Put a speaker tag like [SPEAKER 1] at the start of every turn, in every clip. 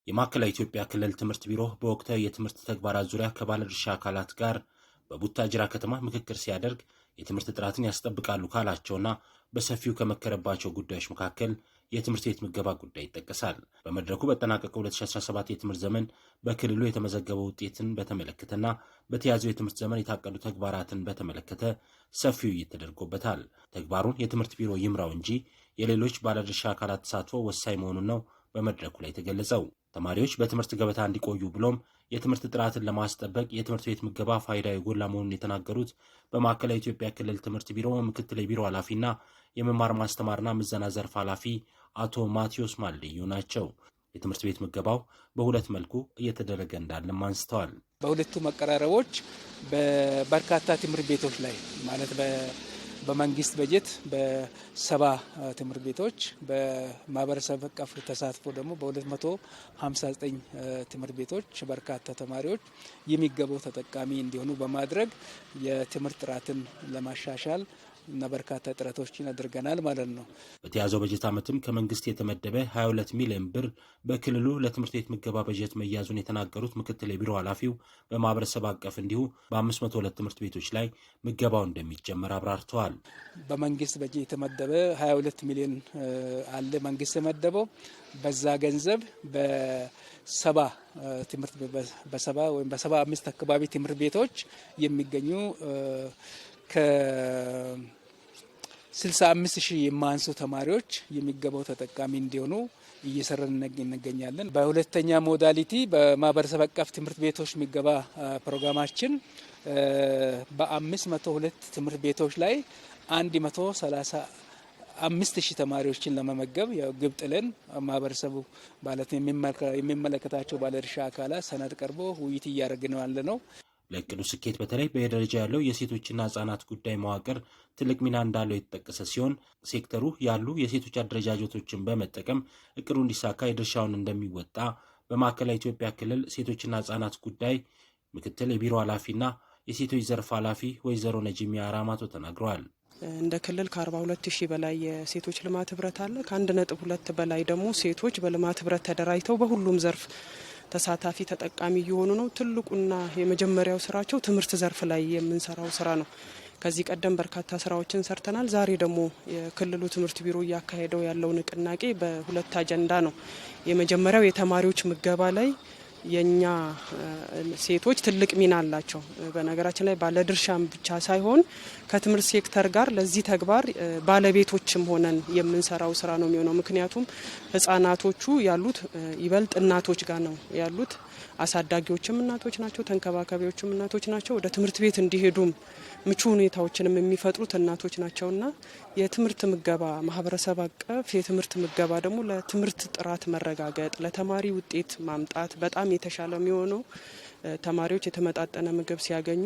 [SPEAKER 1] የማዕከላዊ ኢትዮጵያ ክልል ትምህርት ቢሮ በወቅታዊ የትምህርት ተግባራት ዙሪያ ከባለድርሻ አካላት ጋር በቡታጅራ ከተማ ምክክር ሲያደርግ የትምህርት ጥራትን ያስጠብቃሉ ካላቸውና በሰፊው ከመከረባቸው ጉዳዮች መካከል የትምህርት ቤት ምገባ ጉዳይ ይጠቀሳል። በመድረኩ በተጠናቀቀው 2017 የትምህርት ዘመን በክልሉ የተመዘገበው ውጤትን በተመለከተና በተያዘው የትምህርት ዘመን የታቀዱ ተግባራትን በተመለከተ ሰፊ ውይይት ተደርጎበታል። ተግባሩን የትምህርት ቢሮ ይምራው እንጂ የሌሎች ባለድርሻ አካላት ተሳትፎ ወሳኝ መሆኑን ነው በመድረኩ ላይ የተገለጸው። ተማሪዎች በትምህርት ገበታ እንዲቆዩ ብሎም የትምህርት ጥራትን ለማስጠበቅ የትምህርት ቤት ምገባ ፋይዳ የጎላ መሆኑን የተናገሩት በማዕከላዊ ኢትዮጵያ ክልል ትምህርት ቢሮ ምክትል የቢሮ ኃላፊና የመማር ማስተማርና ምዘና ዘርፍ ኃላፊ አቶ ማቴዎስ ማልዩ ናቸው። የትምህርት ቤት ምገባው በሁለት መልኩ እየተደረገ እንዳለም አንስተዋል።
[SPEAKER 2] በሁለቱ መቀራረቦች በበርካታ ትምህርት ቤቶች ላይ ማለት በመንግስት በጀት በ70 ትምህርት ቤቶች በማህበረሰብ አቀፍ ተሳትፎ ደግሞ በ259 ትምህርት ቤቶች በርካታ ተማሪዎች የሚገባው ተጠቃሚ እንዲሆኑ በማድረግ የትምህርት ጥራትን ለማሻሻል እና በርካታ ጥረቶችን አድርገናል ማለት ነው።
[SPEAKER 1] በተያዘው በጀት ዓመትም ከመንግስት የተመደበ 22 ሚሊዮን ብር በክልሉ ለትምህርት ቤት ምገባ በጀት መያዙን የተናገሩት ምክትል የቢሮ ኃላፊው በማህበረሰብ አቀፍ እንዲሁ በ502 ትምህርት ቤቶች ላይ ምገባው እንደሚጀመር አብራርተዋል።
[SPEAKER 2] በመንግስት በጀት የተመደበ 22 ሚሊዮን አለ መንግስት የመደበው በዛ ገንዘብ በሰባ ወይም በ75 አካባቢ ትምህርት ቤቶች የሚገኙ ከ65 ሺህ የማንሱ ተማሪዎች የሚገባው ተጠቃሚ እንዲሆኑ እየሰራን እንገኛለን። በሁለተኛ ሞዳሊቲ በማህበረሰብ አቀፍ ትምህርት ቤቶች ምገባ ፕሮግራማችን በ502 ትምህርት ቤቶች ላይ 135 ሺህ ተማሪዎችን ለመመገብ ግብ ጥለን ማህበረሰቡ ማለት የሚመለከታቸው ባለድርሻ አካላት ሰነድ ቀርቦ ውይይት እያደረግን ያለ ነው።
[SPEAKER 1] ለእቅዱ ስኬት በተለይ በየደረጃ ያለው የሴቶችና ህጻናት ጉዳይ መዋቅር ትልቅ ሚና እንዳለው የተጠቀሰ ሲሆን ሴክተሩ ያሉ የሴቶች አደረጃጀቶችን በመጠቀም እቅዱ እንዲሳካ የድርሻውን እንደሚወጣ በማዕከላዊ ኢትዮጵያ ክልል ሴቶችና ህጻናት ጉዳይ ምክትል የቢሮ ኃላፊና የሴቶች ዘርፍ ኃላፊ ወይዘሮ ነጂሚያ አራማቶ ተናግረዋል።
[SPEAKER 3] እንደ ክልል ከ42 ሺህ በላይ የሴቶች ልማት ህብረት አለ። ከ1.2 በላይ ደግሞ ሴቶች በልማት ህብረት ተደራጅተው በሁሉም ዘርፍ ተሳታፊ ተጠቃሚ እየሆኑ ነው። ትልቁና የመጀመሪያው ስራቸው ትምህርት ዘርፍ ላይ የምንሰራው ስራ ነው። ከዚህ ቀደም በርካታ ስራዎችን ሰርተናል። ዛሬ ደግሞ የክልሉ ትምህርት ቢሮ እያካሄደው ያለው ንቅናቄ በሁለት አጀንዳ ነው። የመጀመሪያው የተማሪዎች ምገባ ላይ የኛ ሴቶች ትልቅ ሚና አላቸው። በነገራችን ላይ ባለድርሻም ብቻ ሳይሆን ከትምህርት ሴክተር ጋር ለዚህ ተግባር ባለቤቶችም ሆነን የምንሰራው ስራ ነው የሚሆነው። ምክንያቱም ህጻናቶቹ ያሉት ይበልጥ እናቶች ጋር ነው ያሉት። አሳዳጊዎችም እናቶች ናቸው፣ ተንከባካቢዎችም እናቶች ናቸው። ወደ ትምህርት ቤት እንዲሄዱም ምቹ ሁኔታዎችንም የሚፈጥሩት እናቶች ናቸውና የትምህርት ምገባ ማህበረሰብ አቀፍ የትምህርት ምገባ ደግሞ ለትምህርት ጥራት መረጋገጥ፣ ለተማሪ ውጤት ማምጣት በጣም የተሻለ የሚሆነው ተማሪዎች የተመጣጠነ ምግብ ሲያገኙ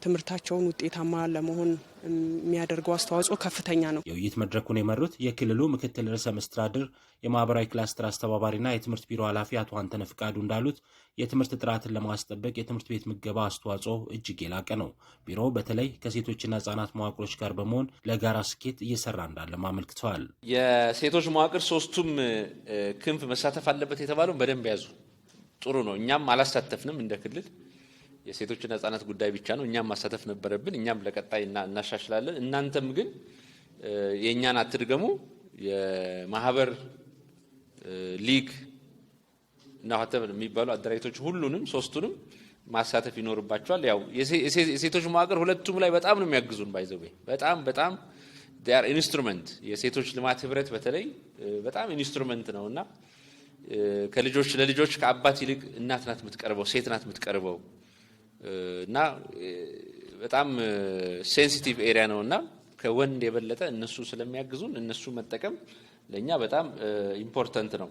[SPEAKER 3] ትምህርታቸውን ውጤታማ ለመሆን የሚያደርገው አስተዋጽኦ ከፍተኛ ነው።
[SPEAKER 1] የውይይት መድረኩን የመሩት የክልሉ ምክትል ርዕሰ መስተዳድር የማህበራዊ ክላስተር አስተባባሪና የትምህርት ቢሮ ኃላፊ አቶ አንተነህ ፍቃዱ እንዳሉት የትምህርት ጥራትን ለማስጠበቅ የትምህርት ቤት ምገባ አስተዋጽኦ እጅግ የላቀ ነው። ቢሮው በተለይ ከሴቶችና ህጻናት መዋቅሮች ጋር በመሆን ለጋራ ስኬት እየሰራ እንዳለም አመልክተዋል።
[SPEAKER 4] የሴቶች መዋቅር ሶስቱም ክንፍ መሳተፍ አለበት የተባለው በደንብ ያዙ። ጥሩ ነው። እኛም አላሳተፍንም እንደ ክልል የሴቶችና ህጻናት ጉዳይ ብቻ ነው። እኛም ማሳተፍ ነበረብን። እኛም ለቀጣይ እናሻሽላለን። እናንተም ግን የእኛን አትድገሙ። የማህበር ሊግ እና ሀተም የሚባሉ አደራጅቶች ሁሉንም ሶስቱንም ማሳተፍ ይኖርባቸዋል። ያው የሴቶች መዋቅር ሁለቱም ላይ በጣም ነው የሚያግዙን። ባይዘው በጣም ዲያር ኢንስትሩመንት የሴቶች ልማት ህብረት በተለይ በጣም ኢንስትሩመንት ነውና ለልጆች ከአባት ይልቅ እናት ናት የምትቀርበው፣ ሴት ናት የምትቀርበው እና በጣም ሴንሲቲቭ ኤሪያ ነውና ከወንድ የበለጠ እነሱ ስለሚያግዙን እነሱ መጠቀም ለኛ በጣም ኢምፖርታንት ነው።